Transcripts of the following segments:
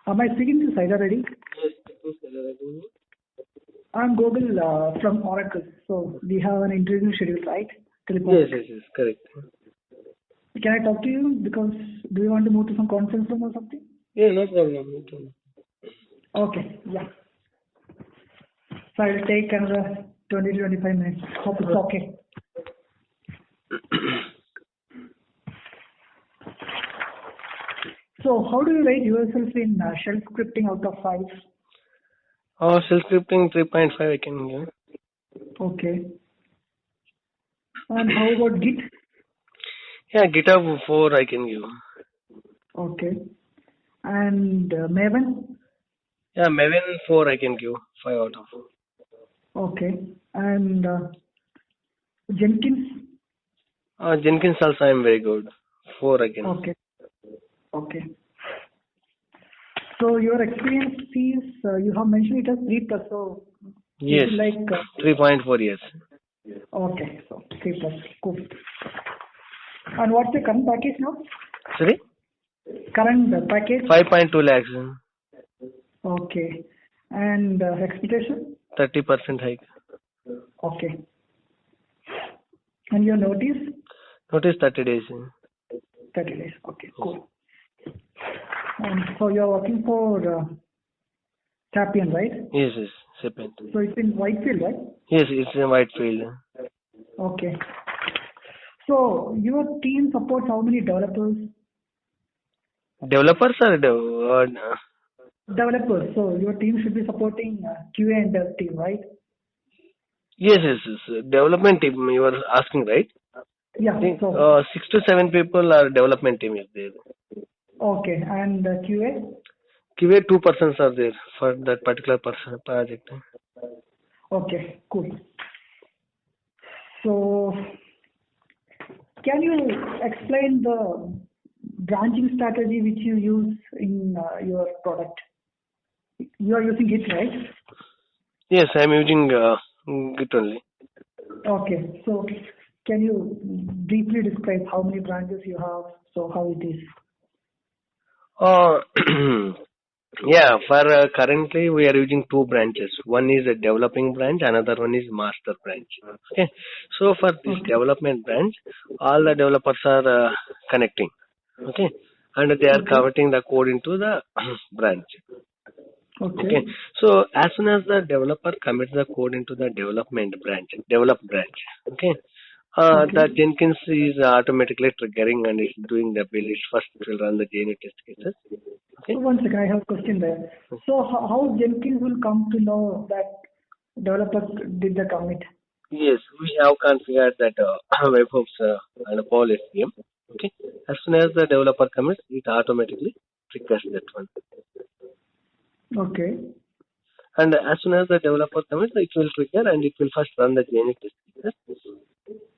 Am I speaking to Saida Reddy? Yes, speaking Saida Reddy. I'm Gogol from Oracle. So we have an interview schedule, right? Yes, correct. Can I talk to you? Because do you want to move to some conference room or something? Yeah, no problem. Okay, yeah. So I'll take another 20 to 25 minutes. Hope it's okay. So how do you rate yourself in shell scripting out of 5? Shell scripting 3.5 I can give. Okay. And how about Git? Yeah, Github 4 I can give. Okay. And Maven? Yeah, Maven 4 I can give. 5 out of 4. Okay. And Jenkins? Jenkins also I am very good. 4 I can. Okay. So your experience is, you have mentioned it as 3+, so yes, like 3.4 years. Okay, so 3+, cool. And what's the current package now? Sorry? Current package? 5.2 lakhs. Okay. And expectation? 30% hike. Okay. And your notice? Notice 30 days. 30 days. Okay, cool. And so you're working for Sapient, right? Yes, Sapient. So it's in Whitefield, right? Yes, it's in Whitefield. Okay. So your team supports how many developers? Developers or Developers. So your team should be supporting QA and dev team, right? Yes. Development team you are asking, right? Yeah. I think, so 6 to 7 people are development team is there. Okay. And QA? QA 2 persons are there for that particular project. Okay, cool. So can you explain the branching strategy which you use in your product? You are using Git, right? Yes, I am using Git only. Okay. So can you briefly describe how many branches you have? So how it is? Yeah, for currently we are using 2 branches. One is a developing branch, another one is master branch. Okay. So for this development branch, all the developers are connecting. Okay. And they are converting the code into the branch. Okay. So as soon as the developer commits the code into the development branch, okay, the Jenkins is automatically triggering and it's doing the build. First it will run the JUnit test cases. Okay. So one second, I have a question there. So how Jenkins will come to know that developer did the commit? Yes, we have configured that webhooks and Paul SVM. Okay. As soon as the developer commits, it automatically triggers that one. Okay. And as soon as the developer commits, it will trigger and it will first run the JUnit test cases.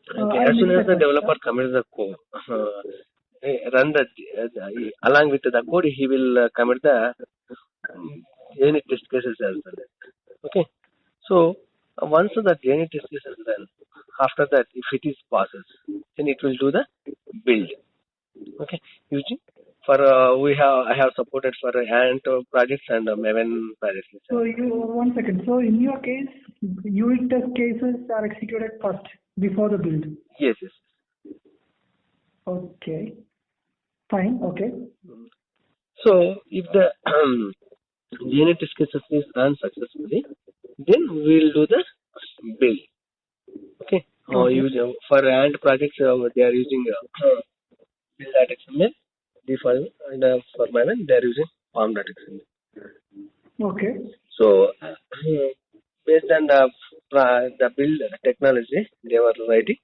Okay. As soon as the developer commits the code, run the along with the code, he will commit the JUnit test cases as well. Okay. So once the JUnit test case is done, after that, if it is passes, then it will do the build. Okay. Using for I have supported for Ant projects and Maven projects. So one second. So in your case, unit test cases are executed first before the build. Yes. Okay. Fine. Okay. So if the JUnit test cases is run successfully, then we will do the build. Okay. For Ant projects, they are using build.xml default, and for Maven, they are using form.xml. Okay. So based on the build technology they were writing,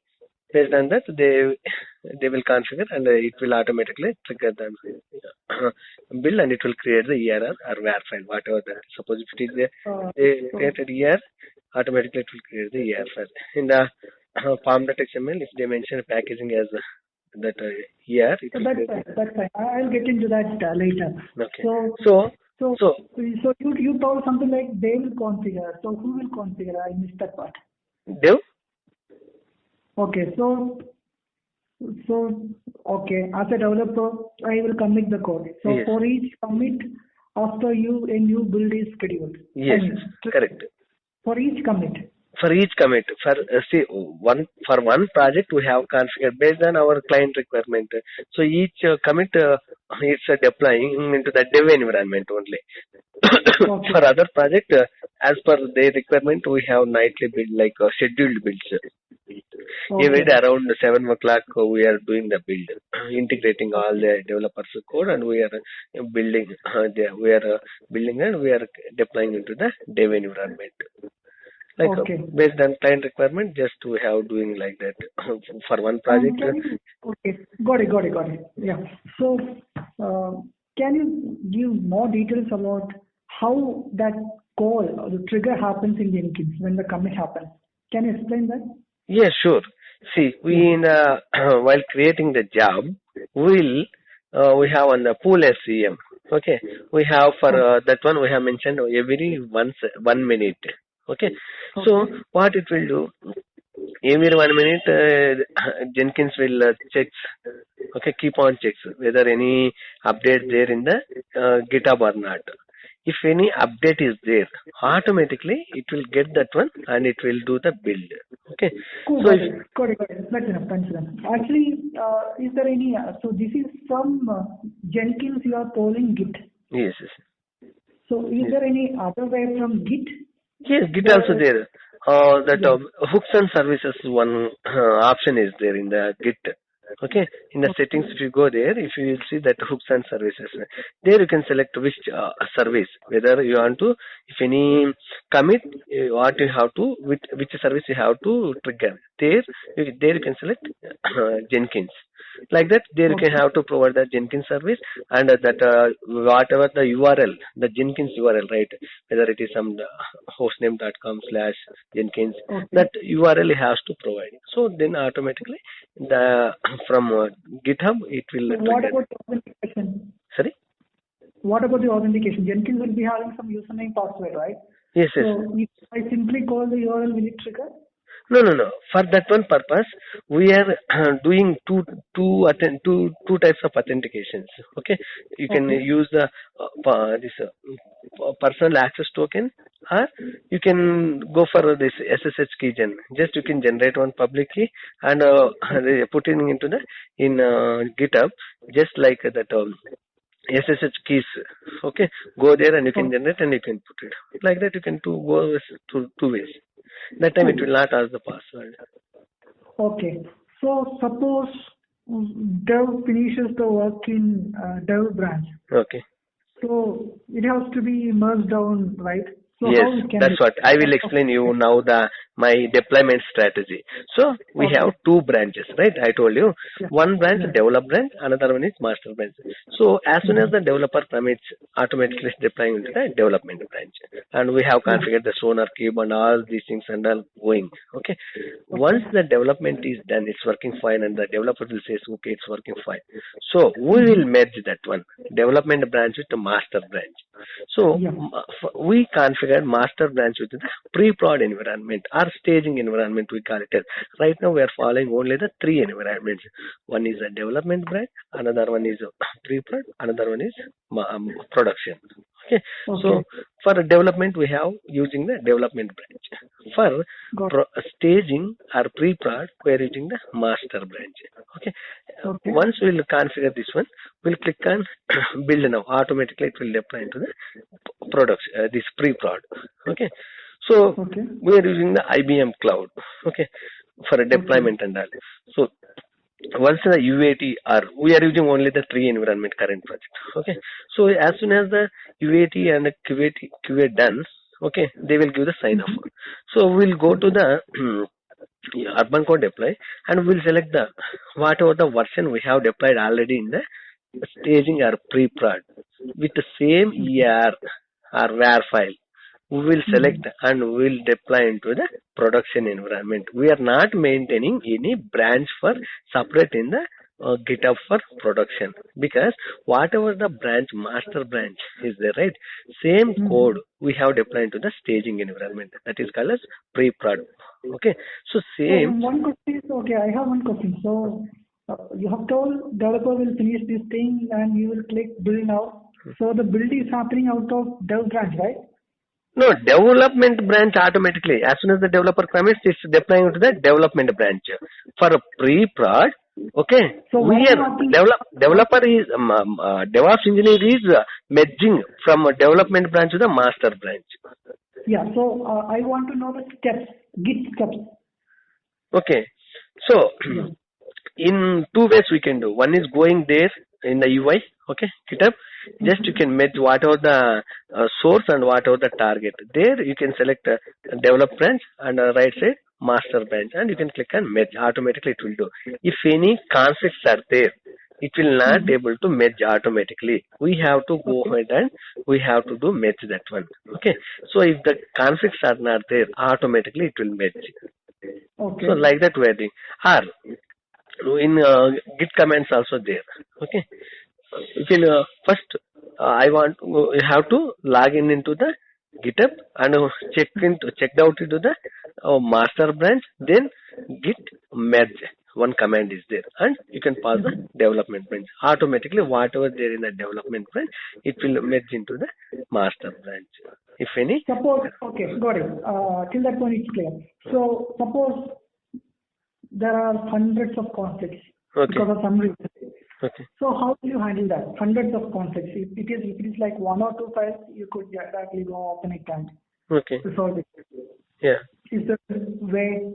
based on that they will configure and it will automatically trigger the build and it will create the ERR or var file, whatever that. Suppose if it is they created ER, automatically it will create the ER file. In the form.xml, if they mention packaging as that ER, that's fine. I'll get into that later. Okay. So you told something like they will configure. So who will configure? I missed that part. Dev. Okay. So okay. As a developer, I will commit the code. So for each commit, after a new build is scheduled. Yes, correct. For each commit. For each commit, for one project we have configured based on our client requirement. So each commit is deploying into the dev environment only. Okay. For other project, as per their requirement, we have nightly build, like scheduled builds. Every day around 7 o'clock, we are doing the build, integrating all the developers' code, and we are building. Building and we are deploying into the dev environment. Like based on client requirement, just we have doing like that for one project. Okay, got it. Yeah. So, can you give more details about how that call or the trigger happens in Jenkins when the commit happens? Can you explain that? Yeah, sure. See, we while creating the job, we have on the pool SCM. Okay, we have for that one we have mentioned every 1 minute. Okay, so what it will do, every 1 minute Jenkins will checks, keep on checks whether any update there in the GitHub or not. If any update is there, automatically it will get that one and it will do the build. Okay. Cool, so got it. That's enough. Actually, is there any? So this is from Jenkins. You are polling Git. Yes. So is there any other way from Git? Yes, Git also there. Hooks and services one option is there in the Git. Okay, in the settings, if you go there, if you will see that hooks and services, there you can select which service, whether you want to, if any commit, what you have to, which service you have to trigger. There you can select Jenkins. Like that, there you can have to provide the Jenkins service and that whatever the URL, the Jenkins URL, right? Whether it is some hostname.com/Jenkins, that URL has to provide. So then automatically from GitHub it will. What about the authentication? Sorry. What about the authentication? Jenkins will be having some username password, right? Yes. So if I simply call the URL, will it trigger? No. For that one purpose, we are doing two types of authentications. Okay, you can use the personal access token, or you can go for this SSH key gen. Just you can generate one public key and put it into in GitHub, just like that. SSH keys, okay, go there and you can generate and you can put it like that. You can go two ways. That time it will not ask the password. Okay, so suppose Dev finishes the work in Dev branch. Okay. So it has to be merged down, right? So yes, that's what I will explain you now. My deployment strategy. So we have two branches, right? I told you one branch develop branch, another one is master branch. So as soon as the developer commits, automatically deploying into the development branch, and we have configured the sonar cube and all these things and all going. Okay. Once the development is done, it's working fine, and the developer will say, okay, it's working fine. So we will merge that one development branch with the master branch. So we configure master branch with the pre-prod environment or staging environment, we call it. Right now we are following only the three environments. One is a development branch, another one is pre-prod, another one is production. Okay. So for development we have using the development branch. For staging or pre-prod we are using the master branch. Okay. Once we will configure this one, we'll click on build now. Automatically it will deploy into the production, this pre-prod. Okay. So we are using the IBM cloud. Okay. For a deployment and all. So once the UAT we are using only the three environment current project. Okay. So as soon as the UAT and the QA done, okay, they will give the sign off. So we'll go to the urban code deploy and we'll select the whatever the version we have deployed already in the staging or pre-prod with the same ER or WAR file. We will select and we will deploy into the production environment. We are not maintaining any branch for separate in the GitHub for production, because whatever the branch, master branch is there, right? Same code we have deployed to the staging environment. That is called as pre-prod. Okay. So same. So one question is, I have one question. So you have told developer will finish this thing and you will click build now. So the build is happening out of dev branch, right? No, development branch automatically. As soon as the developer commits, it's deploying to the development branch. For a pre-prod, okay, So we are developer is DevOps engineer is merging from a development branch to the master branch. Yeah. So I want to know the steps, Git steps. Okay, so in two ways we can do. One is going there in the UI, okay, GitHub. Just you can merge whatever the source and whatever the target. There you can select develop branch and right side master branch, and you can click on merge. Automatically it will do. If any conflicts are there, it will not able to merge automatically. We have to go ahead and we have to do merge that one. Okay. So if the conflicts are not there, automatically it will merge. Okay. So like that we are doing. Or in Git commands also there. Okay. You can first you have to log in into the GitHub and checked out into the master branch. Then git merge one command is there, and you can pass the development branch. Automatically, whatever there in the development branch, it will merge into the master branch. If any. Suppose, okay, got it. Till that point it's clear. So suppose there are hundreds of conflicts because of some reason. Okay. So how do you handle that? Hundreds of conflicts. If it is like one or two files, you could directly go open it and resolve it. Yeah. Is there a way?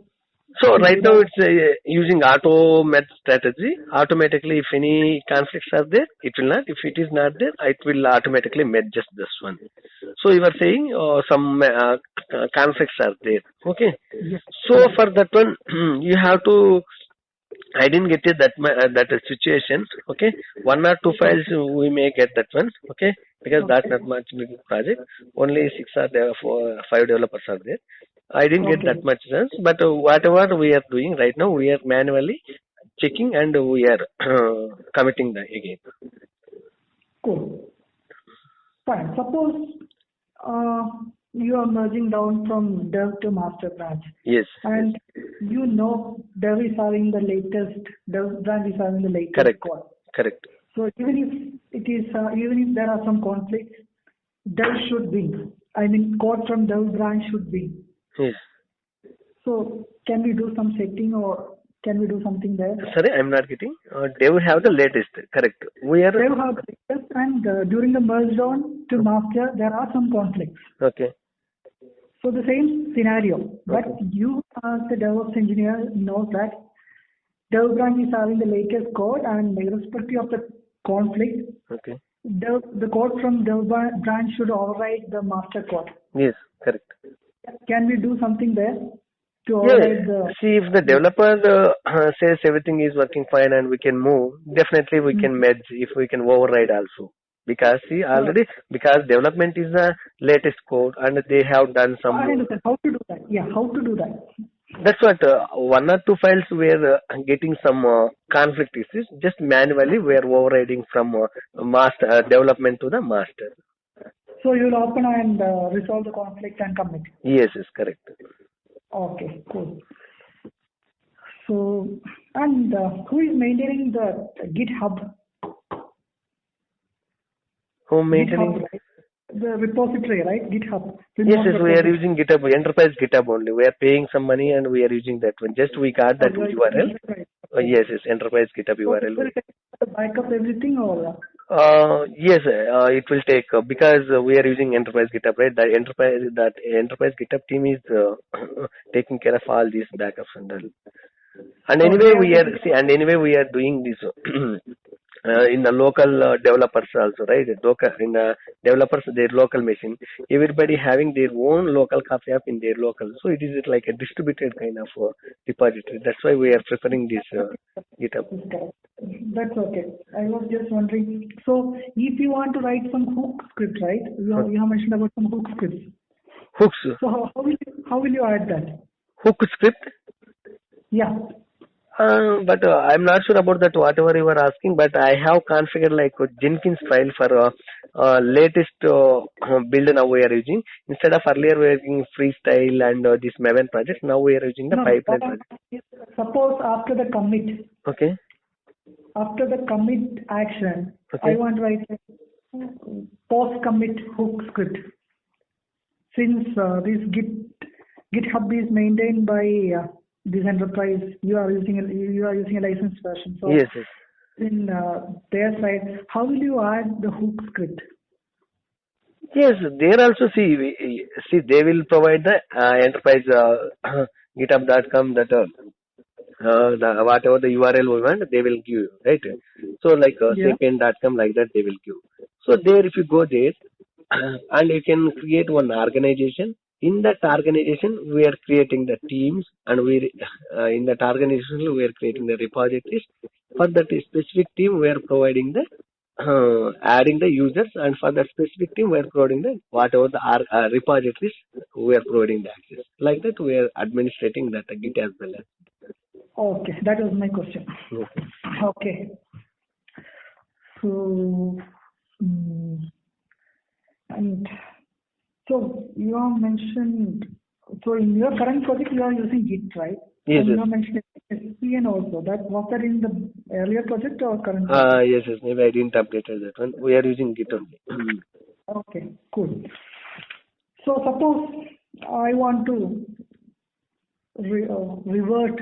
So right now it's using auto merge strategy. Automatically, if any conflicts are there, it will not. If it is not there, it will automatically merge just this one. So you were saying some conflicts are there. Okay. Yes. So for that one, you have to. I didn't get it that situation. Okay, one or two files we may get that one. Okay, because that's not much big project. Only 6 or 5 developers are there. I didn't get that much chance. But whatever we are doing right now, we are manually checking and we are committing the again. Cool. Fine. Suppose you are merging down from dev to master branch. Yes. And you know dev is having the latest, dev branch is having the latest code. Correct. So even if there are some conflicts, dev should win. I mean, code from dev branch should win. Yes. So can we do some setting or can we do something there? Sorry, I'm not getting. Dev have the latest. Correct. Dev have the latest, and during the merge down to master, there are some conflicts. Okay. So the same scenario, but you as the DevOps engineer knows that dev branch is having the latest code, and irrespective of the conflict, the code from dev branch should override the master code. Yes, correct. Can we do something there to override the? See, if the developer says everything is working fine and we can move, definitely we can merge if we can override also. Because see already because development is the latest code and they have done some. I understand how to do that. Yeah, how to do that. That's what one or two files were getting some conflict issues. Just manually we are overriding from master development to the master. So you will open and resolve the conflict and commit. Yes, correct. Okay, cool. So and who is maintaining the GitHub? Who maintaining? GitHub, right? The repository, right? GitHub. Yes, we are using GitHub, enterprise GitHub only. We are paying some money and we are using that one. Just we got that URL. Yes, enterprise GitHub URL. Will it back up everything or? Yes, it will take because we are using enterprise GitHub, right? That enterprise GitHub team is taking care of all these backups and all. And anyway, we are doing this. In the local developers also, right? In the developers, their local machine, everybody having their own local copy app in their local. So it is like a distributed kind of repository. That's why we are preferring this GitHub. That's okay. I was just wondering. So if you want to write some hook script, right? You have mentioned about some hook scripts. Hooks. So how will you add that? Hook script? Yeah. But I'm not sure about that, whatever you were asking, but I have configured like a Jenkins file for latest build now we are using. Instead of earlier we were using Freestyle and this Maven project, now we are using the pipeline project. Suppose after the commit. Okay. After the commit action, I want to write post commit hook script. Since this GitHub is maintained by this enterprise, you are using a licensed version. So Yes. in their side, how will you add the hook script? Yes, there also see they will provide the enterprise github.com that whatever the URL we want, they will give, right? So like sapient.com, like that they will give. So there, if you go there and you can create one organization. In that organization, we are creating the teams, and we in that organization we are creating the repositories. For that specific team, we are providing the adding the users, and for that specific team, we are providing the whatever the repositories we are providing the access. Like that, we are administrating that Git as well. Okay, that was my question. Okay. So, and so you have mentioned, so in your current project you are using Git, right? Yes. And you have mentioned SPN also. Was that in the earlier project or current Yes. project? Maybe I didn't update that one. We are using Git only. Okay, cool. So suppose I want to revert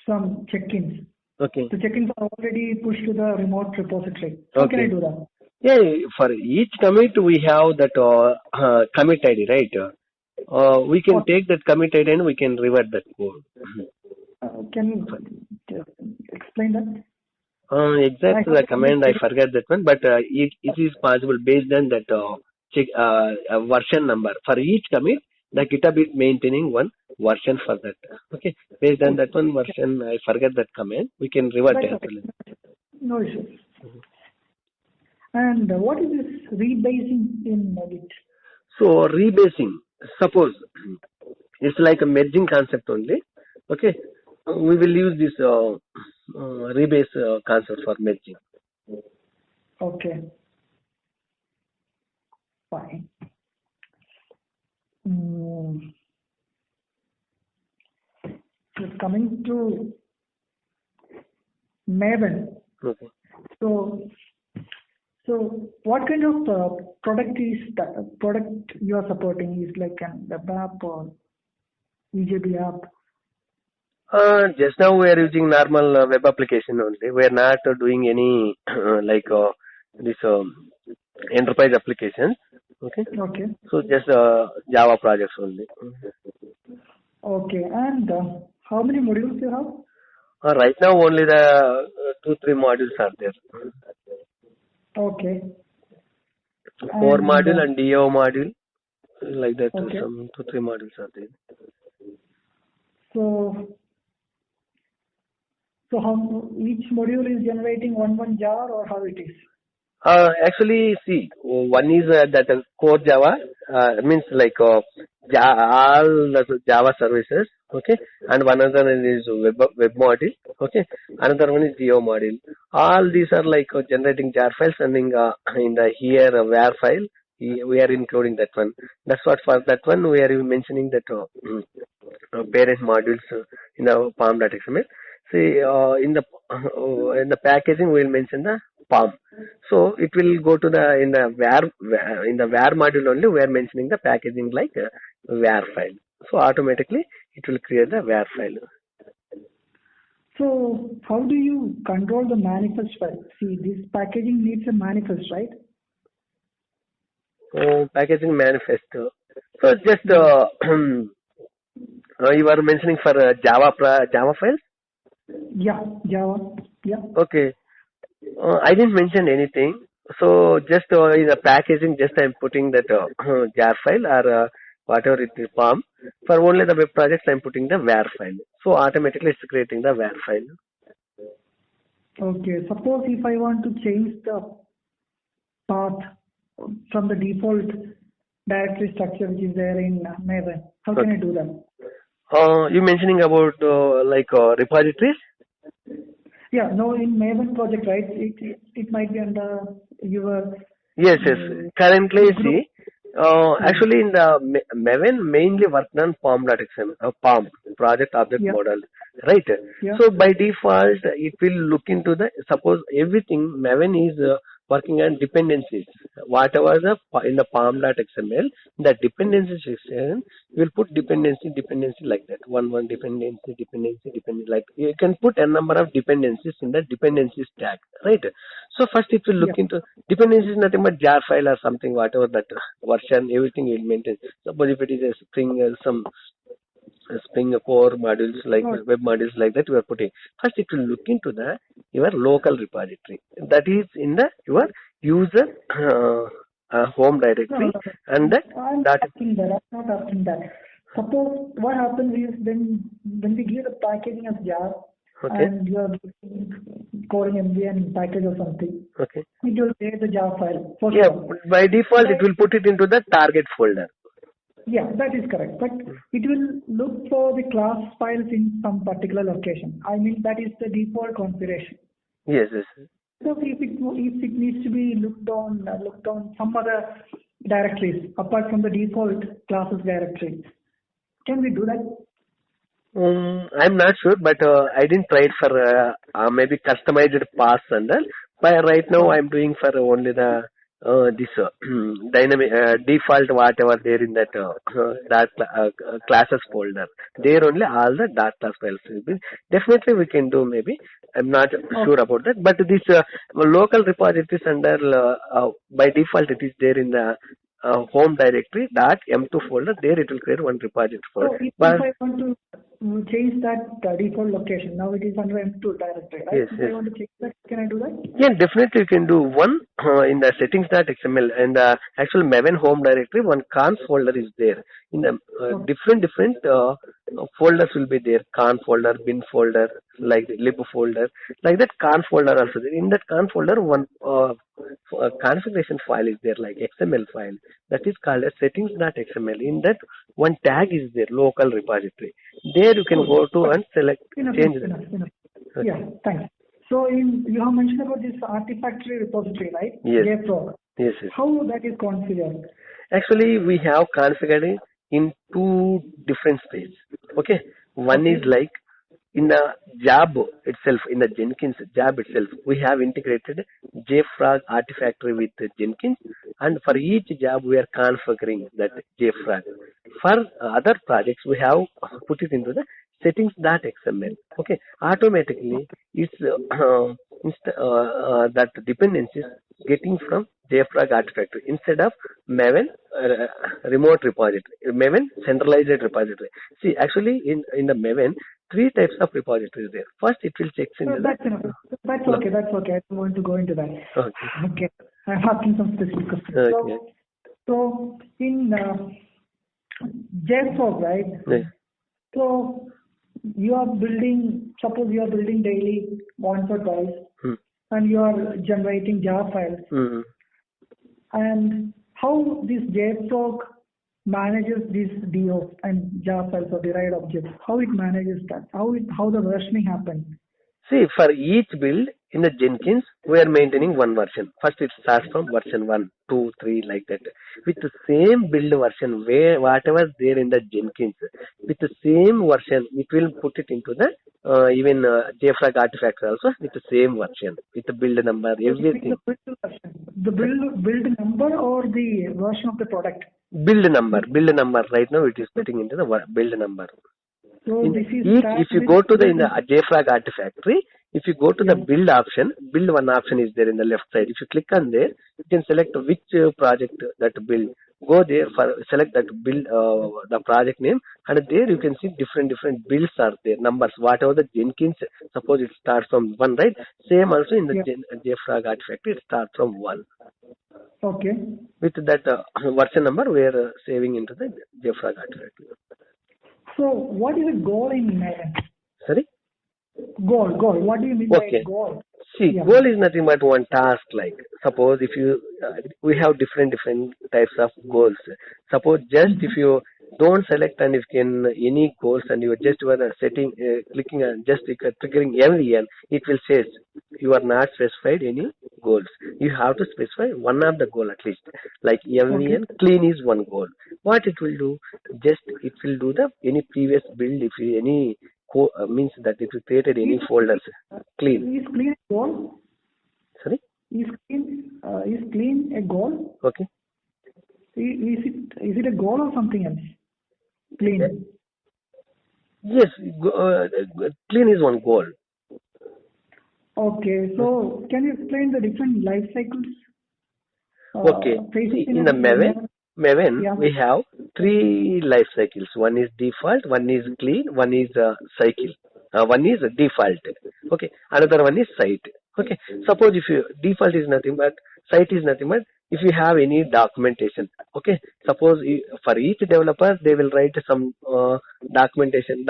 some check-ins. Okay. The check-ins are already pushed to the remote repository. How can I do that? Yeah, for each commit we have that commit ID, right? We can take that commit ID and we can revert that code. Can you explain that? Exactly the command I forget that one, but it is possible based on that version number. For each commit, the GitHub is maintaining one version for that. Okay, based on that one version, I forget that command. We can revert it. Okay. No issues. And what is this rebasing in Git? So rebasing, suppose it's like a merging concept only. Okay, we will use this rebase concept for merging. Okay, fine. So coming to Maven. Okay. So what kind of product you are supporting? Is like an web app or EJB app? Just now we are using normal web application only. We are not doing any this enterprise applications. Okay. Okay. So just Java projects only. Okay. And how many modules you have? Right now only the 2-3 modules are there. Okay. Core module and DO module, like that. Okay. Some 2-3 modules are there. So how each module is generating one jar, or how it is? Actually, see, one is that core Java, means like all the Java services, okay, and one other one is web module, okay, another one is geo module. All these are like generating jar files, and in the here var file, we are including that one. That's what for that one we are mentioning that parent modules in the palm.xml. See, in the packaging we will mention the palm. So it will go to in the var module only. We are mentioning the packaging like var file. So automatically it will create the var file. So how do you control the manifest file? See, this packaging needs a manifest, right? Packaging manifest. So just you are mentioning for Java files? Yeah, Java. Yeah. Okay. I didn't mention anything. So just in the packaging, just I'm putting that jar file or whatever it is palm. For only the web projects, I'm putting the var file. So automatically it's creating the var file. Okay. Suppose if I want to change the path from the default directory structure which is there in Maven, how can I do that? You mentioning about repositories? Yeah, no, in Maven project, right? It might be under your. Yes. Currently, see, actually in the Maven mainly worked on POM.xml, POM, project object model, right? Yeah. So by default, it will look into suppose everything Maven is working on dependencies. Whatever in the pom.xml, the dependency section, you will put dependency like that. One dependency, like you can put a number of dependencies in the dependencies tag, right? So first it will look into dependencies, nothing but jar file or something, whatever that version, everything will maintain. Suppose if it is a Spring, some Spring core modules like web modules like that, you are putting. First, it will look into your local repository. That is in your user home directory, and that. I'm not asking that. Suppose what happens is when we give the packaging as jar, and you are calling Nkdia and package or something, it will create the jar file. By default, it will put it into the target folder. Yeah, that is correct. But it will look for the class files in some particular location. I mean, that is the default configuration. Yes. So if it needs to be looked on some other directories apart from the default classes directory, can we do that? I'm not sure, but I didn't try it for maybe customized paths and all. But right now, I'm doing for only the this dynamic default whatever there in that classes folder. There only all the dot class files will be. Definitely we can do, maybe. I'm not sure about that. But this local repositories under by default it is there in the home directory .m2 folder. There it will create one repository folder. So if I want to change that default location, now it is under M2 directory, right? If I want to change that, can I do that? Yeah, definitely you can do. One in the settings.xml and the actual Maven home directory, one conf folder is there. In the different folders will be there. Conf folder, bin folder, like the lib folder, like that conf folder also there. In that conf folder, one configuration file is there, like XML file. That is called as settings.xml. In that, one tag is there, local repository. There you can go to and select, change that. Yeah, thanks. So you have mentioned about this Artifactory Repository, right? Yes. Yes. How that is configured? Actually, we have configured in two different stages. Okay. One is like in the job itself, in the Jenkins job itself, we have integrated JFrog Artifactory with Jenkins, and for each job we are configuring that JFrog. For other projects, we have put it into the settings.xml. Okay, automatically it's that dependencies getting from JFrog Artifactory instead of Maven remote repository, Maven centralized repository. See, actually in the Maven, three types of repositories there. First, it will check in. That's enough. That's okay. I don't want to go into that. Okay. I'm asking some specific questions. Okay. So in JFrog, right? Yes. So suppose you are building daily once or twice, and you are generating jar files. And how this JFrog manages these DOs and jar files or derived objects? How it manages that? How the versioning happens? See, for each build in the Jenkins, we are maintaining one version. First, it starts from version 1, 2, 3, like that. With the same build version, whatever is there in the Jenkins, with the same version, it will put it into the even JFrog Artifactory also with the same version, with the build number, everything. The build number or the version of the product? Build number. Right now, it is putting into the build number. So if you go to in the JFrog Artifactory, if you go to the build option, build one option is there in the left side. If you click on there, you can select which project that build. Go there for select that build the project name, and there you can see different builds are there, numbers. Whatever the Jenkins, suppose it starts from 1, right? Same also in the JFrog Artifactory, it starts from 1. Okay. With that version number, we are saving into the JFrog Artifactory. So, what is a goal in Maven? Sorry? Goal. What do you mean by goal? See, goal is nothing but one task. Like, suppose if you, we have different types of goals. Suppose just if you don't select and if can any goals and you just were setting, clicking and just triggering MVN, it will say you are not specified any goals. You have to specify one of the goal at least. Like MVN clean is one goal. What it will do? Just it will do the any previous build if any means that it will created any folders clean. Is clean goal? Sorry? Is clean a goal? Okay. Is it a goal or something else? Clean. Yes, clean is one goal. Okay, so can you explain the different life cycles? Okay. See, in the Maven, yeah. we have 3 life cycles. One is default, one is clean, one is cycle. One is default. Okay. Another one is site. Okay. Suppose if you default is nothing but site is nothing but if you have any documentation. Okay. Suppose for each developer they will write some documentation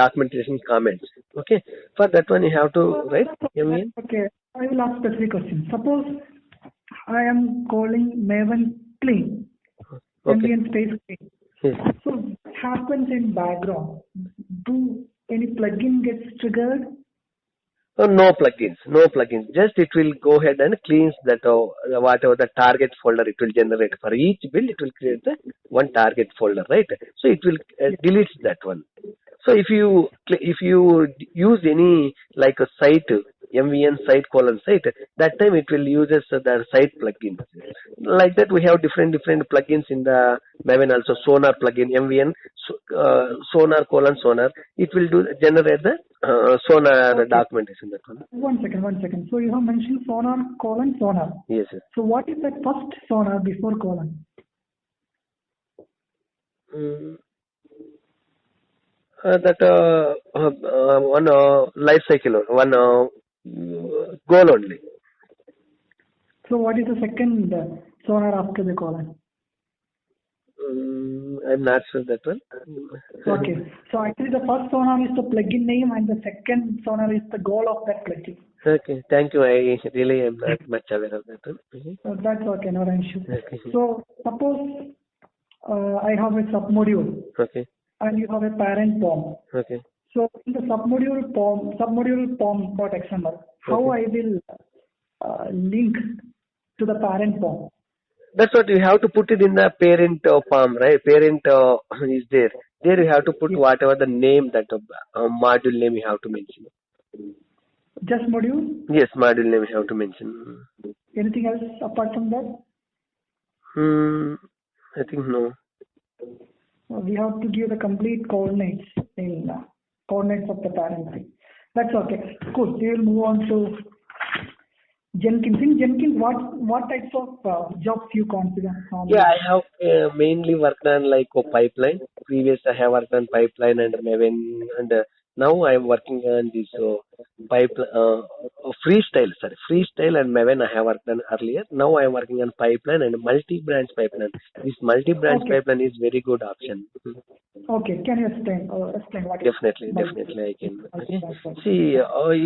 comments. Okay. For that one you have to write. Okay. I will ask specific question. Suppose I am calling Maven clean. Okay. Ambient space clean. Yes. So what happens in background? Do any plugin gets triggered? No plugins. Just it will go ahead and cleans that whatever the target folder it will generate. For each build, it will create the one target folder, right? So it will delete that one. So if you use any like a site MVN site, that time it will use the site plugin. Like that we have different plugins in the Maven also. Sonar plugin MVN sonar. It will generate the sonar documentation. That one. One second. So you have mentioned sonar. Yes. So what is that first sonar before colon? That one life cycle, one goal only. So what is the second sonar after the colon? I'm not sure that one. Okay. So actually the first sonar is the plugin name and the second sonar is the goal of that plugin. Okay. Thank you. I really am not much aware of that one. So that's okay. No issue. Okay. So suppose I have a submodule. Okay. And you have a parent POM. Okay. So in the submodule POM.xml, how I will link to the parent POM? That's what you have to put it in the parent POM, right? Parent is there. There you have to put whatever the name that module name you have to mention. Just module? Yes, module name you have to mention. Anything else apart from that? I think no. We have to give the complete coordinates in coordinates of the parent thing. That's okay. Cool. We will move on to Jenkins. In Jenkins, what types of jobs you consider? Yeah, I have mainly worked on like a pipeline. Previous I have worked on pipeline and Maven, and now I am working on this freestyle and Maven I have worked on earlier. Now I am working on pipeline and multi-branch pipeline. This multi-branch pipeline is very good option. Okay, can you explain what? Definitely I can. Okay. See,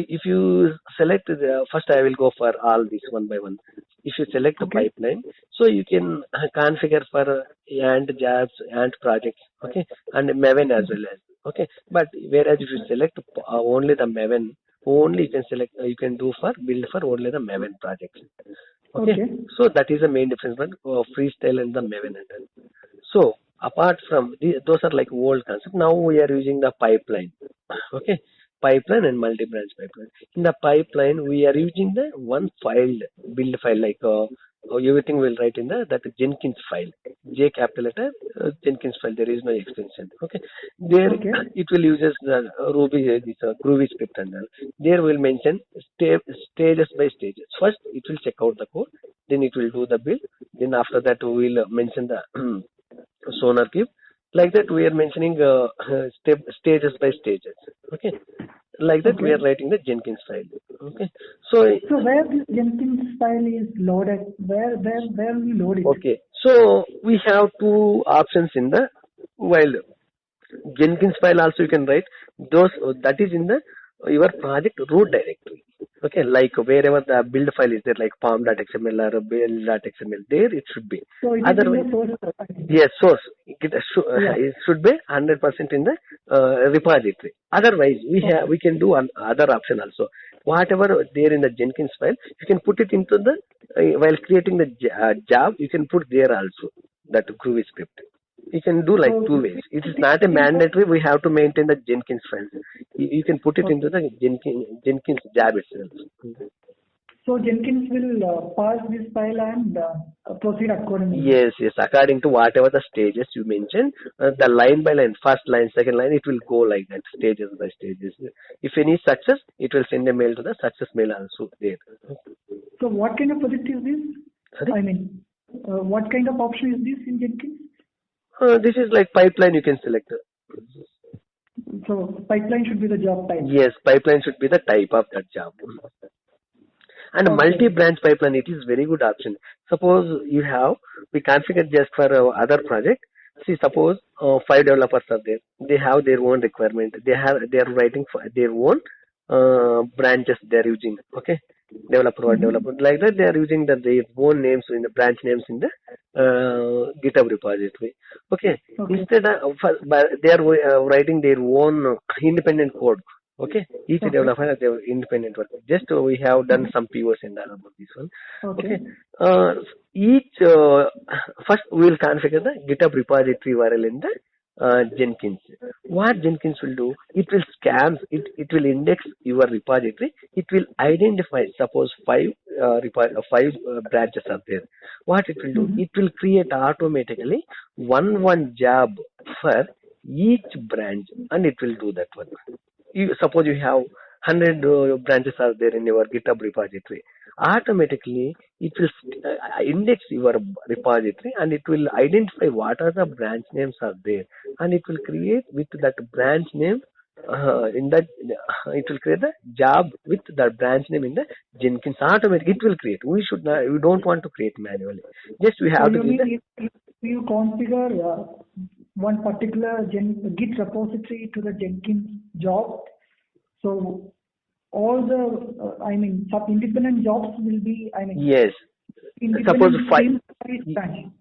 if you select first, I will go for all these one by one. If you select the pipeline, so you can configure for Ant jobs, Ant projects, okay, and Maven as well as, okay. But whereas if you select only the Maven, only you can select, you can do for build for only the Maven projects. Okay. So that is the main difference between freestyle and the Maven. So apart from those are like old concept. Now we are using the pipeline. Okay. Pipeline and multi-branch pipeline. In the pipeline, we are using the one file, build file, like everything will write in that Jenkins file. J capital letter, Jenkins file. There is no extension. Okay. There it will use the Ruby, this Groovy script and all. There will mention stages by stages. First, it will check out the code. Then it will do the build. Then after that, we will mention the sonar cube. Like that, we are mentioning stages by stages. Okay. Like that, we are writing the Jenkins file. Okay. So where this Jenkins file is loaded, where we load it? Okay. So we have two options in the while Jenkins file also you can write those that is in the your project root directory. Okay, like wherever the build file is there, like pom.xml or build.xml, there it should be. So it otherwise, is in the source. Yes, source. It should be 100% in the repository. Otherwise, we can do other option also. Whatever there in the Jenkins file, you can put it into the while creating the job. You can put there also that Groovy script. You can do like two ways. It is not a mandatory. We have to maintain the Jenkins file. You can put it into the Jenkins job itself. So Jenkins will parse this file and proceed accordingly. Yes, according to whatever the stages you mentioned, the line by line, first line, second line, it will go like that, stages by stages. If any success, it will send a mail to the success mail also there. So what kind of project is this? Sorry? I mean, what kind of option is this in Jenkins? This is like pipeline you can select. So pipeline should be the job type. Yes, pipeline should be the type of that job. And multi-branch pipeline, it is very good option. Suppose we configure just for other project. See, suppose 5 developers are there. They have their own requirement. They are writing for their own branches they are using. Okay, developer or developer like that. They are using their own names in the branch names in the GitHub repository. Okay. Instead of they are writing their own independent code. Okay, each developer has their independent work. Just we have done some POs and all about this one. Okay, first we will configure the GitHub repository URL in the Jenkins. What Jenkins will do, it will scan, it will index your repository. It will identify, suppose 5 branches are there. What it will do, it will create automatically one job for each branch, and it will do that one. Suppose you have 100 branches are there in your GitHub repository. Automatically, it will index your repository and it will identify what are the branch names are there, and it will create with that branch name it will create the job with the branch name in the Jenkins. Automatically, it will create. We don't want to create manually. Just we have you configure one particular Git repository to the Jenkins job. So all the, some independent jobs will be, yes. Suppose 5.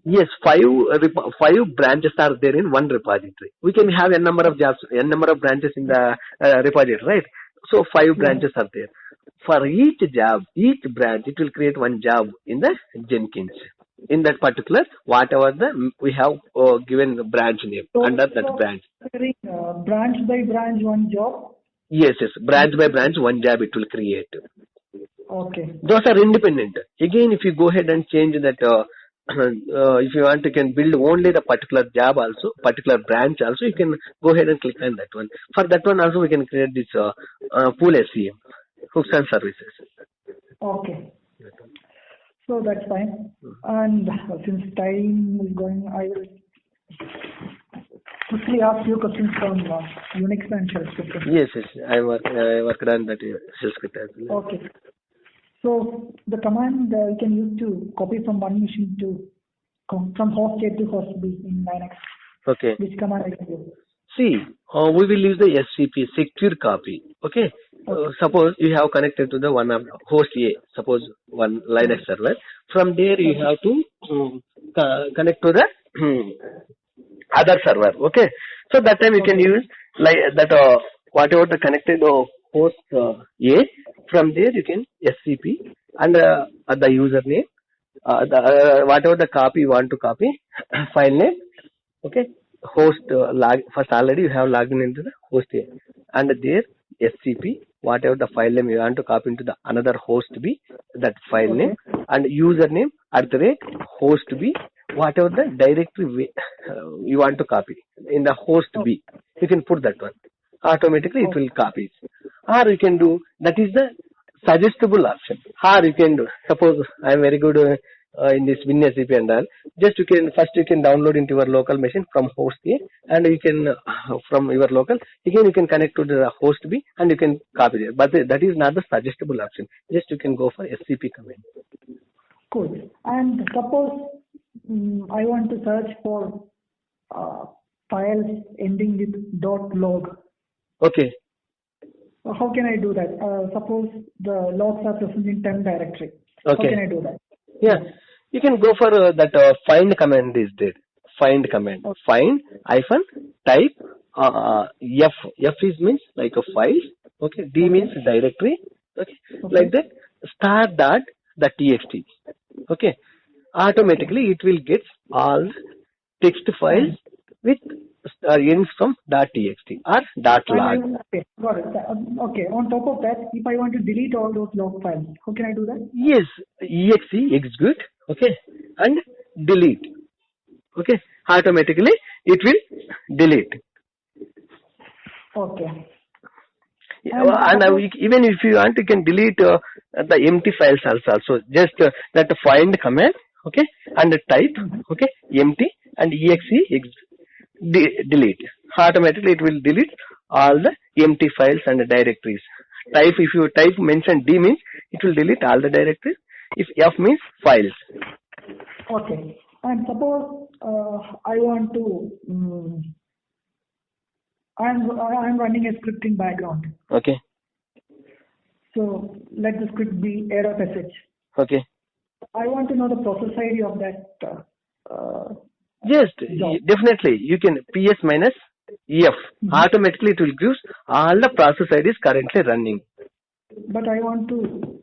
Yes, 5 branches are there in one repository. We can have n number of jobs, n number of branches in the repository, right? So 5 branches are there. For each job, each branch, it will create one job in the Jenkins. In that particular, whatever we have given the branch name under that branch. Branch by branch, one job? Yes, branch by branch, one job it will create. Okay. Those are independent. Again, if you go ahead and change that, if you want, you can build only the particular job also, particular branch also, you can go ahead and click on that one. For that one also, we can create this pool SCM, hooks and services. Okay. So that's fine. And since time is going, I will quickly ask you questions from Unix and shell script. Yes, I worked on that shell script as well. Okay. So the command you can use to copy from one machine from host A to host B in Linux. Okay. Which command I can use? See, we will use the SCP, secure copy. Okay. Suppose you have connected to the one of host A, suppose one Linux server. From there you have to connect to the other server. Okay. So that time you can use like that whatever the connected host A. From there you can SCP and the username, whatever the copy you want to copy, file name. Okay. Host first already you have logged into the host A, and there SCP, whatever the file name you want to copy into the another host B, that file name, and username @host B, whatever the directory you want to copy in the host B, you can put that one. Automatically it will copy it. Or you can do, that is the suggestible option. Or you can do, suppose I am very good in this WinSCP and all, just you can download into your local machine from host A, and you can from your local, again you can connect to the host B and you can copy it. But that is not the suggestible option. Just you can go for SCP command. Cool. And suppose I want to search for files ending with .log. Okay. How can I do that? Suppose the logs are present in temp directory. Okay. How can I do that? Yeah, you can go for that find command is there. Find command. Okay. Find -type F. F is means like a file. Okay. D means directory. Okay. Like that. Start.txt. Okay. Automatically it will get all text files with ends from .txt or .log. Okay, got it. Okay, on top of that, if I want to delete all those log files, how can I do that? Yes, exe execute, okay, and delete. Okay, automatically it will delete. Okay. And even if you want, you can delete the empty files also. So just that find command, okay, and type, okay, empty and exe delete. Automatically it will delete all the empty files and directories. Type, if you type mention D means it will delete all the directories. If F means files. Okay. And suppose I want to I'm running a script in background. Okay. So let the script be error message. Okay. I want to know the process ID of that. Yes, job. Definitely. You can PS minus EF. Automatically it will give all the process IDs currently running. But I want to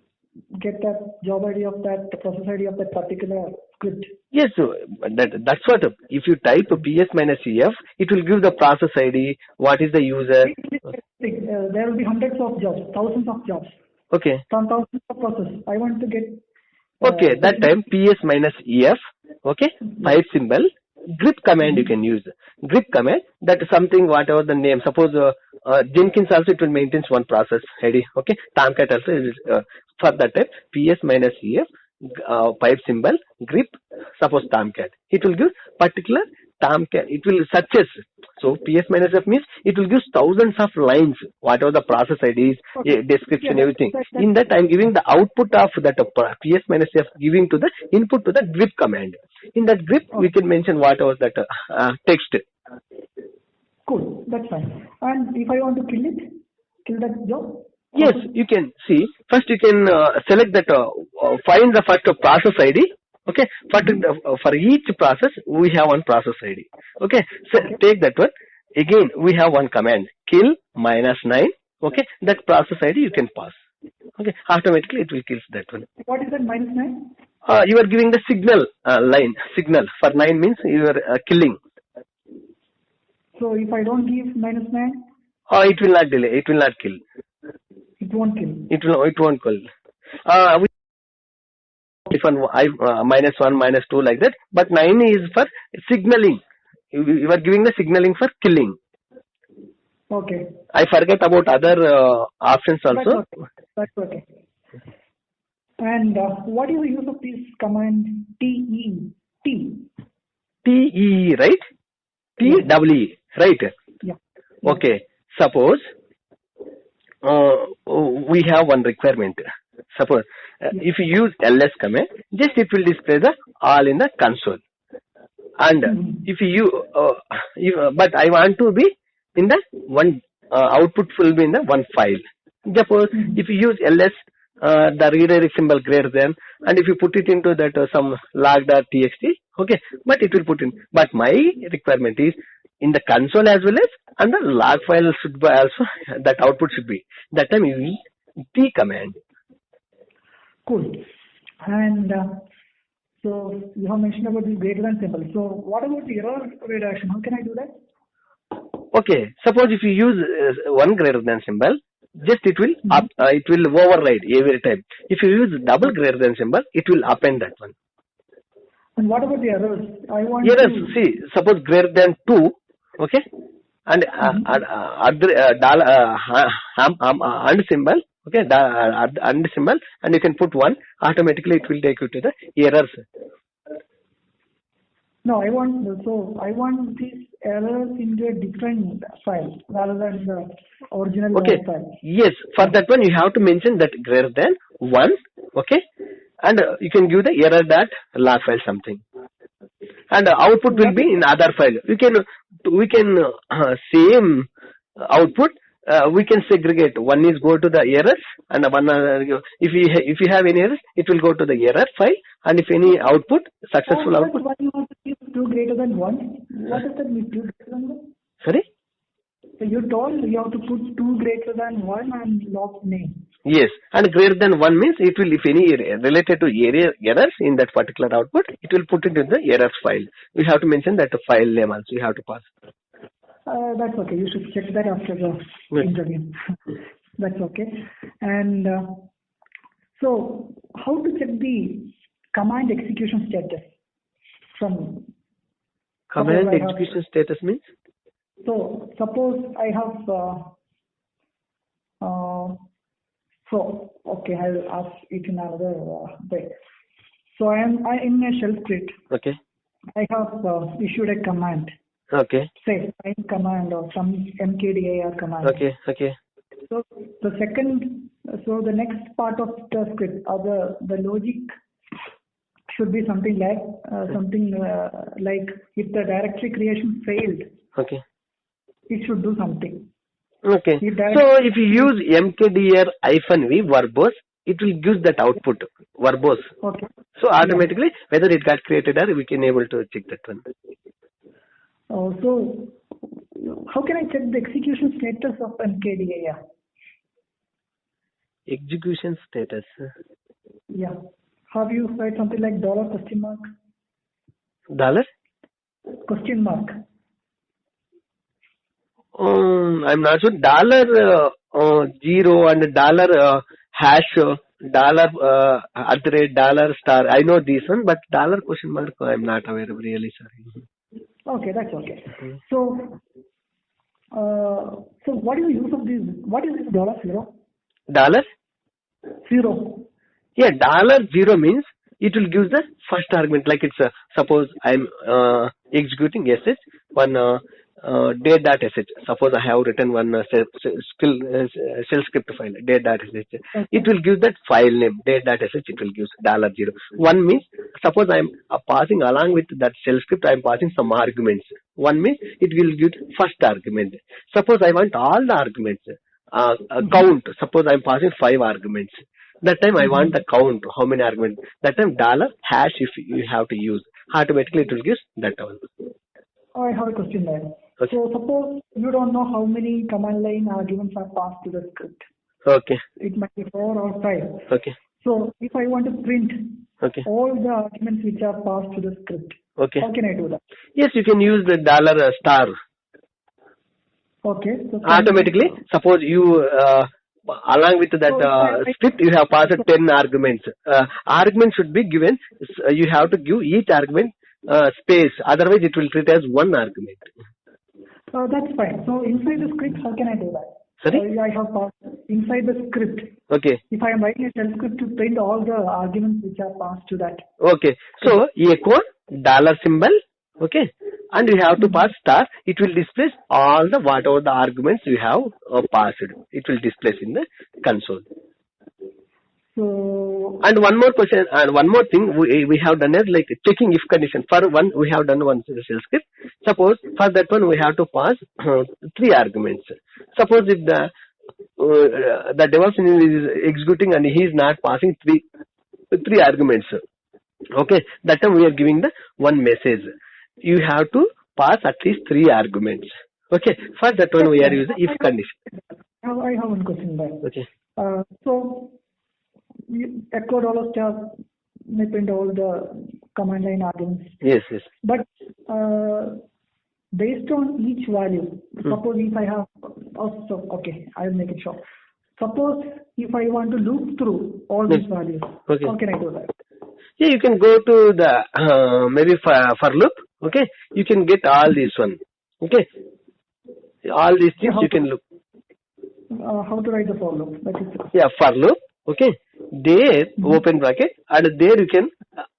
get that job ID of that, the process ID of that particular script. Yes, so that's what. If you type PS minus EF, it will give the process ID, what is the user. There will be hundreds of jobs, thousands of jobs. Okay. From thousands of processes. I want to get. Okay, that time PS minus EF, okay, pipe symbol, grep command you can use. Grep command, that is something, whatever the name. Suppose Jenkins also it will maintain one process ID, okay. Tomcat also is for that type, PS minus EF, pipe symbol, grep, suppose Tomcat. It will give particular Tomcat, it will searches. So PS minus F means it will give thousands of lines, whatever the process ID is, description, everything. In that I am giving the output of that PS minus F, giving to the input to the grep command. In that grep we can mention whatever that text. Cool, that's fine. And if I want to kill that job? Yes, you can see. First you can select that, find the first process ID. Okay, for each process we have one process ID. Okay, so take that one. Again we have one command, kill -9. Okay, that process ID you can pass. Okay, automatically it will kill that one. What is that -9? You are giving the signal line. Signal for 9 means you are killing. So if I don't give -9, it will not delay. It will not kill. It won't kill. It won't kill. If -1, -2 like that, but 9 is for signaling. You are giving the signaling for killing. Okay. I forget about other options also. That's okay. And what is the use of this command TEE? TEE, right? TEE, right? Yeah. Okay. Suppose we have one requirement. Suppose if you use ls command, just it will display the all in the console. And if you but I want to be in the one output will be in the one file. Suppose if you use ls, the redirect symbol greater than, and if you put it into that some log.txt, okay, but it will put in. But my requirement is in the console as well as, and the log file should be also, that output should be. That time you use T command. Cool. And so you have mentioned about the greater than symbol. So what about the error reduction? How can I do that? Okay. Suppose if you use one greater than symbol, just it will it will override every time. If you use double greater than symbol, it will append that one. And what about the errors? Errors. See, suppose greater than 2, okay, and and symbol. Okay, and symbol, and you can put 1. Automatically, it will take you to the errors. No, I want these errors into a different file rather than the original file. Yes, for that one you have to mention that greater than 1. Okay, and you can give the error.log file something, and the output will be in other file. We can same output. We can segregate. One is go to the errors, and one if you have any errors, it will go to the error file. And if any output, successful output. Why you want to give 2 greater than 1? What does that mean? 2 greater than 1? Sorry. So you told you have to put 2 greater than 1 and log name. Yes, and greater than 1 means it will, if any related to errors in that particular output, it will put it in the errors file. You have to mention that file name also. You have to pass. That's okay. You should check that after the interview. That's okay. And so, how to check the command execution status from command execution status means? So, suppose I have okay, I'll ask it in another way. So I am in a shell script. Okay. I have issued a command. Okay. Say find command or some Nkdia command. Okay. Okay. So the next part of the script or the logic should be something like if the directory creation failed. Okay. It should do something. Okay. So if you use Nkdia-v verbose, it will give that output verbose. Okay. So automatically, whether it got created or we can able to check that one. So how can I check the execution status of Nkdia? Execution status. Yeah. Have you heard something like $? Dollar? Question mark. I'm not sure. $0 and hash, $$, I know this one, but question mark, I'm not aware of, really sorry. Okay, that's okay. So what is the use of this? What is this $0? Dollar? Zero. Yeah, $0 means it will give the first argument. Like it's suppose I'm executing sh one date.sh. Suppose I have written one shell script file date.sh. Okay. It will give that file name date.sh. It will give $0. One means suppose I'm passing along with that shell script. I'm passing some arguments. One means it will give first argument. Suppose I want all the arguments. Count. Suppose I'm passing 5 arguments. That time I want the count, how many arguments. That time $hash if you have to use. Automatically it will give that one. I have a question there. Okay. So suppose you don't know how many command line arguments are passed to the script. Okay. It might be 4 or 5. Okay. So if I want to print all the arguments which are passed to the script, how can I do that? Yes, you can use the $*. Okay. So automatically, suppose you along with that script, you have passed 10 arguments. Argument should be given. You have to give each argument space. Otherwise, it will treat as one argument. That's fine. So inside the script, how can I do that? Sorry? I have passed inside the script. Okay. If I am writing a shell script to print all the arguments which are passed to that. Okay. So echo $symbol. Okay. And you have to pass star. It will display all the whatever the arguments you have passed. It will display in the console. So. And one more question and one more thing we have done is like checking if condition. For one we have done one shell script. Suppose for that one we have to pass 3 arguments. Suppose if the Devops is executing and he is not passing three arguments. Okay, that time we are giving the one message. You have to pass at least 3 arguments. Okay, for that one we are using if condition. I have one question there. Okay. So echo $* may print all the command line arguments. Yes. But based on each value, suppose if I have, okay, I will make it short. Suppose if I want to loop through all these values, how can I do that? Yeah, you can go to the maybe for loop. Okay, you can get all this one. Okay, all these things you can look. How to write the for loop? That is for loop. Okay, there open bracket and there you can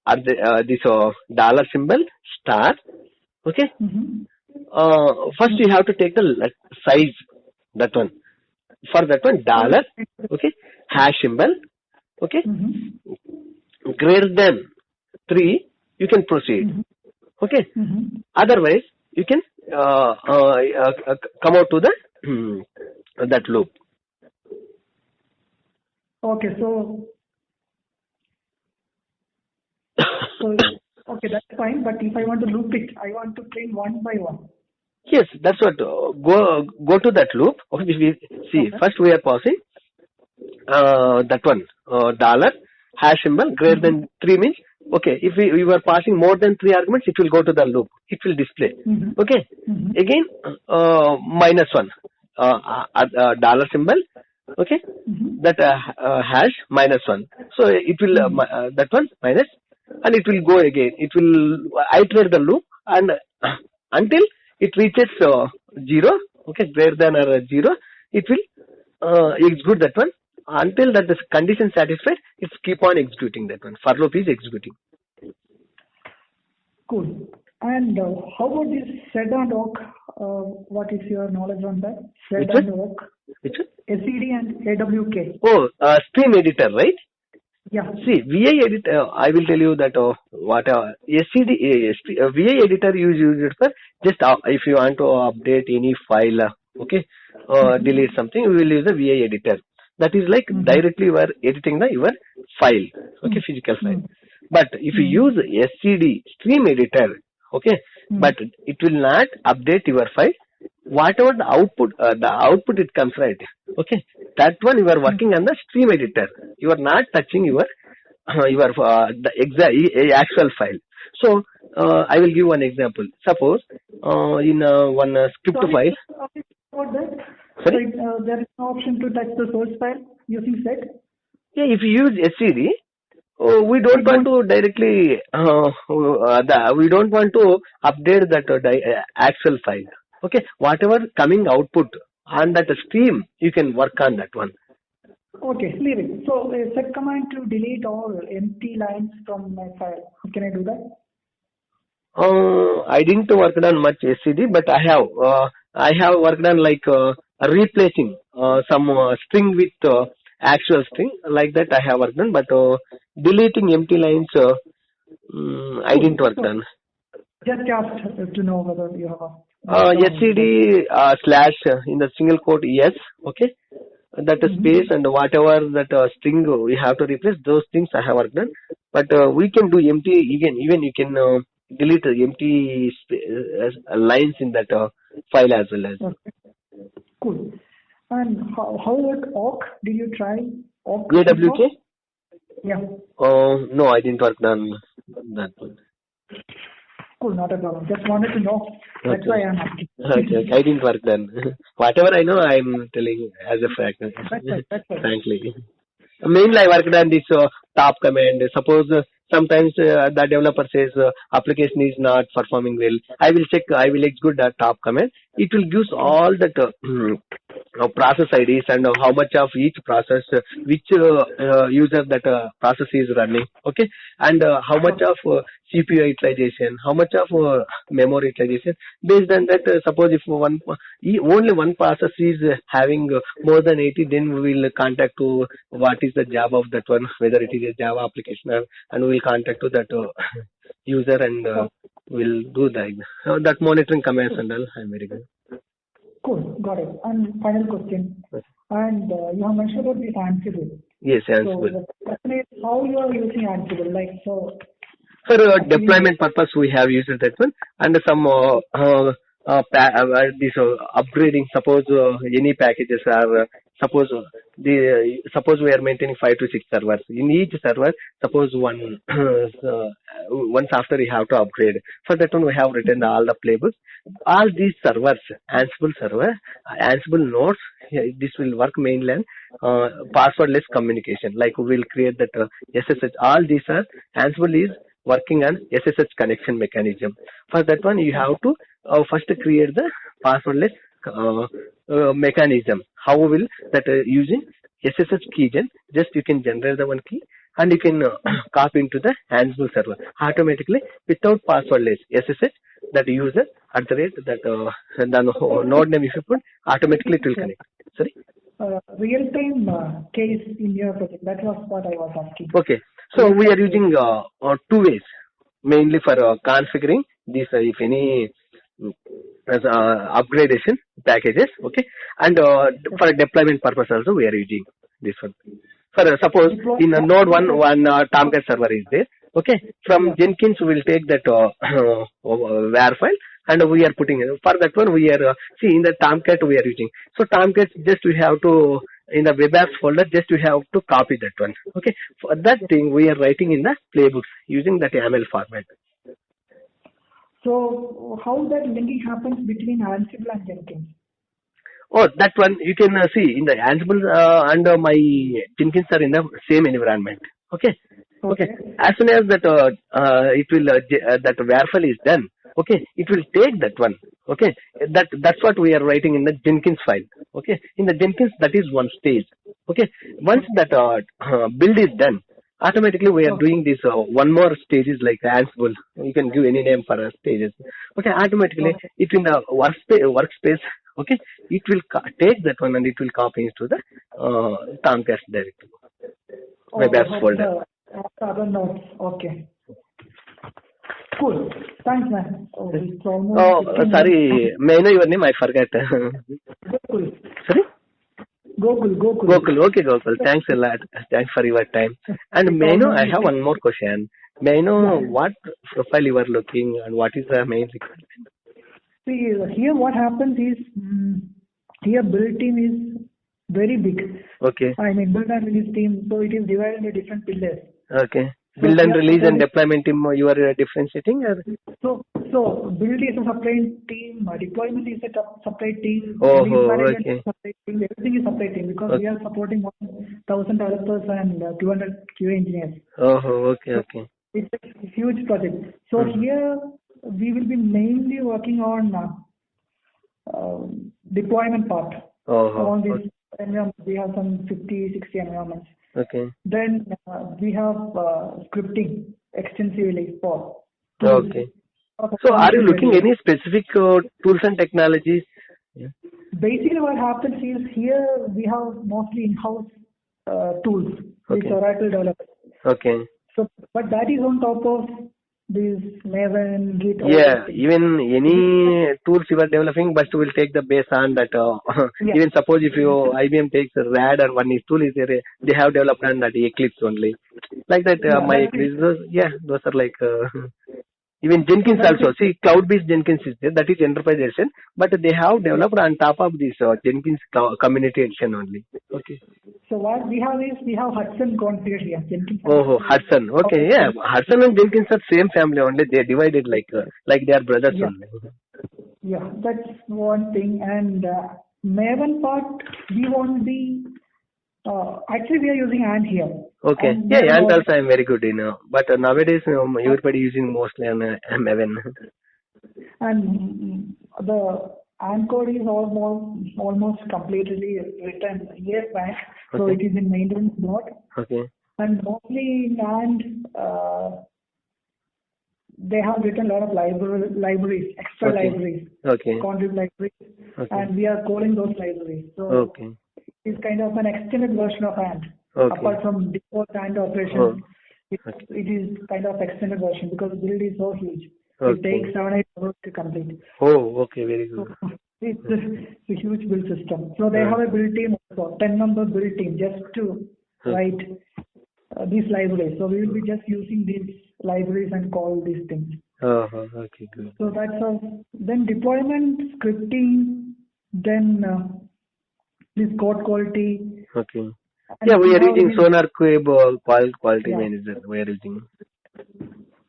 add this $symbol star. Okay. First you have to take the size, that one. For that one $, okay, hash symbol, okay, greater than 3, you can proceed, okay. Otherwise, you can come out to the that loop. Okay, so okay, that's fine. But if I want to loop it, I want to print one by one. Yes, that's what. Go to that loop. Okay, first we are passing that one $, hash symbol greater than 3 means Okay, if we were passing more than 3 arguments, it will go to the loop. It will display. Okay. Again, -1, dollar symbol. Okay, that hash -1. So it will that one minus, and it will go again. It will iterate the loop and until it reaches 0. Okay, greater than or 0, it will execute that one. Until that the condition satisfied, it's keep on executing that one. For loop is executing. Cool. And how about this sed and awk? What is your knowledge on that? Sed and awk. Which one? SED and AWK. Oh, stream editor, right? Yeah. See, VI editor, I will tell you that what SED, VI editor you use it for just if you want to update any file, okay, delete something, we will use the VI editor. That is like directly you are editing your file, okay, physical file. But if you use SED, stream editor, okay, but it will not update your file. Whatever the output it comes, right? Okay, that one you are working on the stream editor. You are not touching your the exact actual file. So I will give one example. Suppose in one script file. About that? Sorry? There is no option to touch the source file using sed. Yeah, if you use SED, we don't want to directly we don't want to update that actual file. Okay, whatever coming output on that stream, you can work on that one. Okay, leave it. So set command to delete all empty lines from my file. Can I do that? I didn't work on much SED, but I have worked on like replacing some string with actual string, like that I have worked on, but deleting empty lines I didn't work on. Just asked to know whether you have SED slash in the single quote yes, okay, that space and whatever that string we have to replace, those things I have worked on, but we can do empty, even you can delete empty lines in that file as well as. Okay. Cool. And how about awk? Did you try awk? AWK? Yeah. No, I didn't work on that one. Cool, not a problem. Just wanted to know. That's why I'm asking. Okay, I didn't work then. Whatever I know, I'm telling as a fact. That's right. Frankly. Mainly I worked on this top command. Suppose sometimes the developer says application is not performing well. I will execute that top command. It will give all that process IDs and how much of each process, which user that process is running. Okay, and how much of CPU utilization, how much of memory utilization. Based on that, suppose if only one process is having more than 80, then we will contact to what is the job of that one, whether it is a Java application, and we will contact to that user and we'll do that monitoring commands and all. I'm very good. Cool, got it. And final question. And you have mentioned about this Ansible. Yes, Ansible. So the question is how you are using Ansible, like so. For deployment purpose, we have used that one, and some this upgrading. Suppose any packages are suppose we are maintaining 5 to 6 servers. In each server, suppose one software you have to upgrade. For that one, we have written all the playbooks. All these servers, Ansible server, Ansible nodes. This will work mainly on passwordless communication. Like we will create that SSH. All these are Ansible is working on SSH connection mechanism. For that one, you have to first create the passwordless mechanism. How will that using SSH keygen? Just you can generate the one key and you can copy into the Ansible server automatically without passwordless SSH. That user at the rate that the node name if you put, automatically it will connect. Sorry. Real-time case in your project. That was what I was asking. Okay. So we are using 2 ways, mainly for configuring this, if any upgradation packages, okay, and for deployment purpose also we are using this one. For suppose in node one Tomcat server is there, okay, from Jenkins we will take that var file and we are putting for that one we are see in the Tomcat we are using. So Tomcat just we have to in the web apps folder, just we have to copy that one. Okay, for that thing we are writing in the playbooks using that YAML format. So how that linking happens between Ansible and Jenkins? Oh, that one you can see in the Ansible and my Jenkins are in the same environment. Okay. Okay. As soon as that it will that WAR file is done, okay, it will take that one. Okay, that's what we are writing in the Jenkins file. Okay, in the Jenkins that is one stage. Okay, once that build is done, automatically we are doing this one more stages like Ansible. You can give any name for stages. Okay, automatically it in the workspace. Okay, it will take that one and it will copy into the Tomcast directory. Web apps folder. Other notes. Okay. Cool. Thanks, man. Sorry. May I know your name? I forgot. Gokul. Sorry? Gokul. Okay, Gokul. Thanks a lot. Thanks for your time. And may I know, I have one more question. May I know what profile you are looking and what is the main requirement? See, here what happens is, here build team is very big. Okay. I mean, build and release team, so it is divided into different pillars. Okay. Build and release and deployment team, you are differentiating? Or? So build is a separate team, deployment is a separate team, okay. is separate team, everything is separate team because we are supporting 1,000 developers and 200 QA engineers. Okay. It's a huge project. So here we will be mainly working on deployment part. On this environment, we have some 50, 60 environments. Okay. Then we have scripting extensively for. Okay. So are you looking any specific tools and technologies? Yeah. Basically what happens is here we have mostly in-house tools, which Oracle developers. Okay. So, but that is on top of this Maven, Git. Yeah, even any tools you are developing, but will take the base on that. Even suppose if you IBM takes RAD and one is tool is there, they have developed on that Eclipse only. Like that, my Eclipse, those are like. Even Jenkins also. See, cloud-based Jenkins is there. That is enterprise edition. But they have developed on top of this Jenkins community edition only. Okay. So what we have is, we have Hudson configured here. Jenkins. Hudson. Okay, yeah. Hudson and Jenkins are same family only. They are divided like they are brothers only. Yeah, that's one thing. And Maven part, we won't be... actually, we are using Ant here. Okay. Ant also I am very good in. But nowadays, everybody using mostly on Maven. And the Ant code is almost completely written years back. So it is in maintenance mode. Okay. And mostly in Ant, they have written a lot of libraries, extra libraries. Contrib libraries. And we are calling those libraries. So it's kind of an extended version of Ant. Apart from default Ant operation, it is kind of extended version because build is so huge. It takes 7-8 hours to complete. Very good. So it's a huge build system. So they have a build team also, 10-member build team just to write these libraries. So we will be just using these libraries and call these things. Okay, good. So that's all. Then deployment, scripting, then this code quality. Okay. Yeah, we are using SonarQube quality manager. We are using.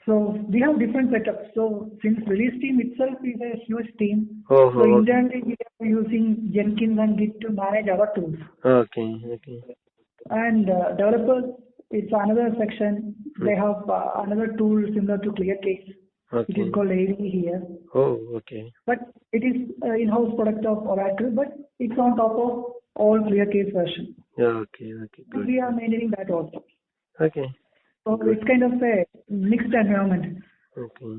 So we have different setups. So since release team itself is a huge team, so internally we are using Jenkins and Git to manage our tools. Okay. And developers, it's another section. They have another tool similar to ClearCase. It is called AD here. But it is in-house product of Oracle, but it's on top of all ClearCase version. Okay, good. We are maintaining that also. Okay. So it's kind of a mixed environment. Okay.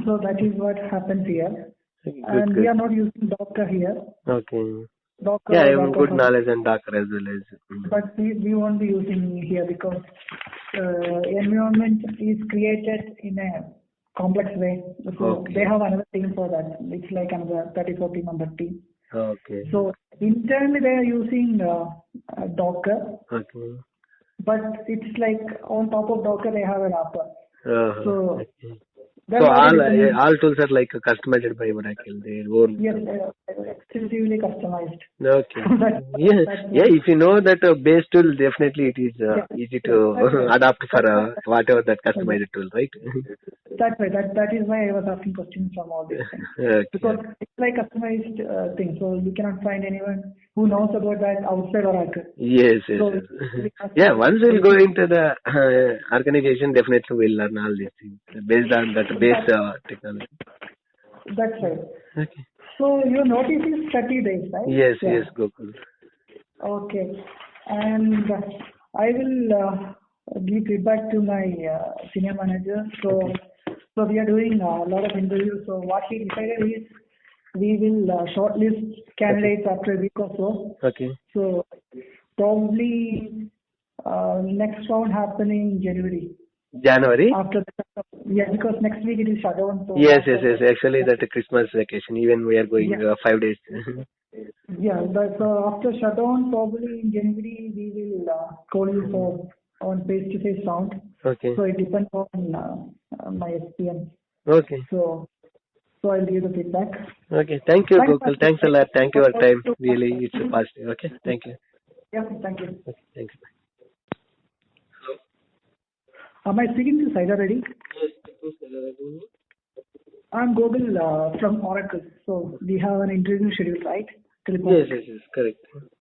So that is what happens here. Good. We are not using Docker here. Okay. Docker, I have good knowledge on Docker as well as. But we won't be using here because environment is created in a complex way. So they have another team for that. It's like another 30-40 member team. Okay. So internally they are using Docker. Okay. But it's like on top of Docker they have a wrapper. So They're So not dependent. all tools are like customized by Oracle, their own. Yes, extensively customized. Okay. That's, Yeah, that's yeah. If you know that base tool, definitely it is yeah, easy yeah, that's to right. adapt for That's right. whatever that Yeah, customized tool, right? that's right. That is why I was asking questions from all these things. Okay. Because it's like customized thing, so you cannot find anyone who knows about that outside Oracle. Yes, yes, So yes. we Yeah, customized. once So we'll go into the organization, definitely we'll learn all these things based on that base technology. that's right. Okay. So your notice is 30 days, right? Yes, Yeah. yes, Gokul. Okay. And I will give feedback to my senior manager. So, so we are doing a lot of interviews. So what he decided is we will shortlist candidates after a week or so. Okay. So probably next round happening January. January? After the, yeah, because next week it is shutdown. So Yes, yes, yes. Actually, that Christmas vacation. Even we are going yeah. 5 days. Yeah, but after shutdown, probably in January, we will call you for on face-to-face round. Okay. So it depends on my SPM. Okay. So I'll give the feedback. Okay. Thank you, Thanks, Gokul. Thanks a lot. Thank you for your time. Really, it's Mhm. positive. Okay. Thank you. Yeah, thank you. Okay. Thanks. Am I speaking to Saida already? Yes. I'm Gogul from Oracle. So we have an interview schedule, right? Yes, yes, yes. Correct.